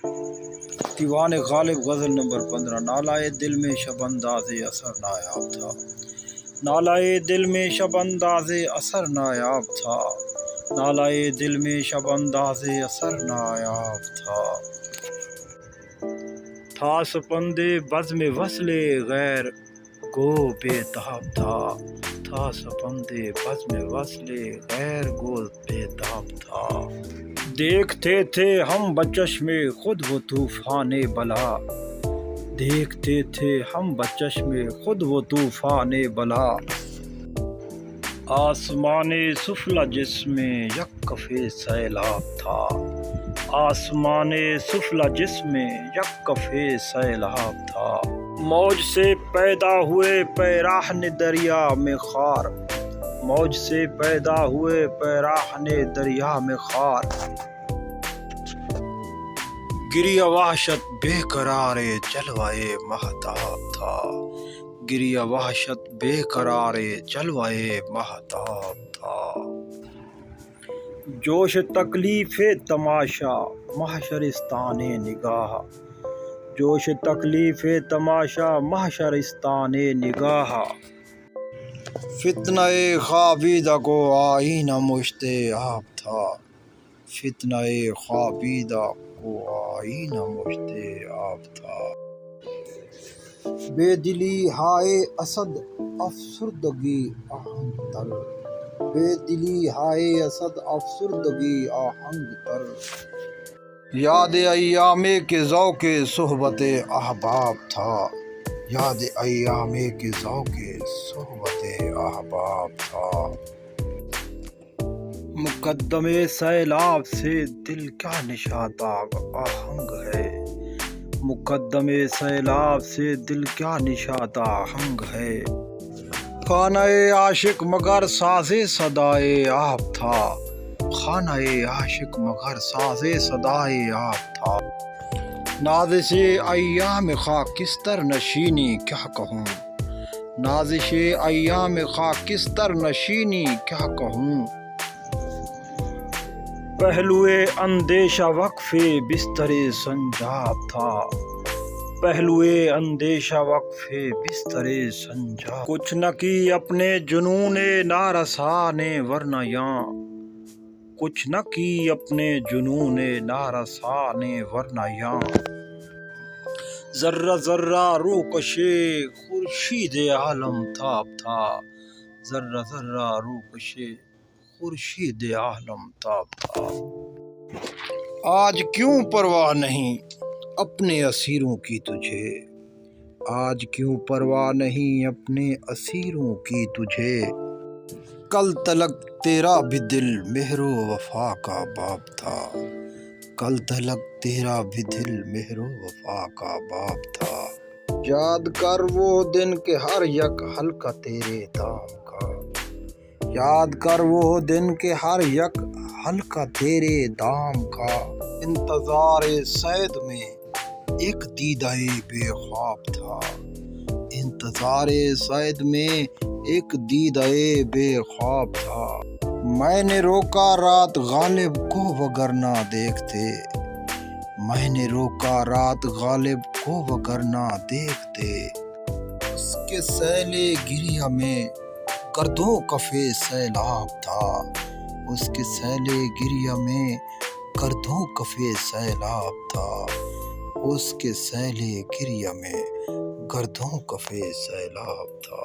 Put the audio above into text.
دیوان غالب غزل نمبر 15۔ نالائے دل میں شب انداز اثر نایاب تھا، نالائے دل میں شب انداز اثر نایاب تھا، نالائے دل میں شب انداز اثر نایاب تھا سپند بزم وصل غیر گو بے تاب تھا سپند بزم وصل غیر گو بے تاب تھا۔ دیکھتے تھے ہم بچشم خود وہ طوفان بلا، دیکھتے تھے ہم بچشم خود وہ طوفان بلا، آسمان سفلی جس میں یک کف سیلاب تھا، آسمان سفلی جس میں یک کف سیلاب تھا۔ موج سے پیدا ہوئے پیراہن دریا میں خار، موج سے پیدا ہوئے پیراہن دریا میں خار، گریہ وحشت بے قرار جلوۂ مہتاب تھا، گریہ وحشت بے قرار جلوۂ مہتاب تھا۔ جوش تکلیف تماشا محشرستان نگاہ، جوش تکلیف تماشا محشرستان نگاہ، فتنہ خوابیدہ کو آئینہ مشت آب تھا، فتنہ خوابیدہ کو آئینہ مشت آب تھا۔ بے دلی ہائے اسد افسردگی آہنگ تر، بے دلی ہائے اسد افسردگی آہنگ تر، یاد ایام کے ذوق صحبت احباب تھا، یاد ایام کے ذوق صحبت احباب تھا۔ مقدم سیلاب سے دل کیا نشاداب آہنگ ہے، مقدم سیلاب سے دل کیا نشاد آہنگ ہے، خانہ عاشق مگر ساز صدائے آب تھا، خانہ عاشق مگر ساز صدائے آب تھا۔ نازش ایام خاکستر نشینی کیا کہوں، نازش ایام خاکستر نشینی کیا کہوں، پہلوئے اندیشہ وقف بستر سنجاب تھا، پہلوئے اندیشہ وقف بستر سنجاب، کچھ نہ کی اپنے جنون نارسا نے ورنہ یاں، کچھ نہ کی اپنے جنون نارسا نے ورنہ یاں، ذرہ ذرہ روکش خورشید عالم تاب تھا، ذرہ ذرہ روکش خورشید عالم تاب تھا۔ آج کیوں پرواہ نہیں اپنے اسیروں کی تجھے، آج کیوں پرواہ نہیں اپنے اسیروں کی تجھے، کل تلک تیرا بھی دل مہر و وفا کا باب تھا، کل تلک تیرا بھی دل مہر و وفا کا باب تھا، یاد کر وہ دن کہ ہر یک حلقہ تیرے دام کا، یاد کر وہ دن کہ ہر یک حلقہ تیرے دام کا، انتظار صید میں ایک دیدہ بے خواب تھا، انتظار صید میں ایک دیدہ بے خواب تھا، میں نے روکا رات غالب کو وگرنہ دیکھتے، میں نے روکا رات غالب کو وگرنہ دیکھتے، اس کے سیل گریہ میں گردوں کف سیلاب تھا، اس کے سیل گریہ میں گردوں کف سیلاب تھا، اس کے سیل گریہ میں گردوں کف سیلاب تھا۔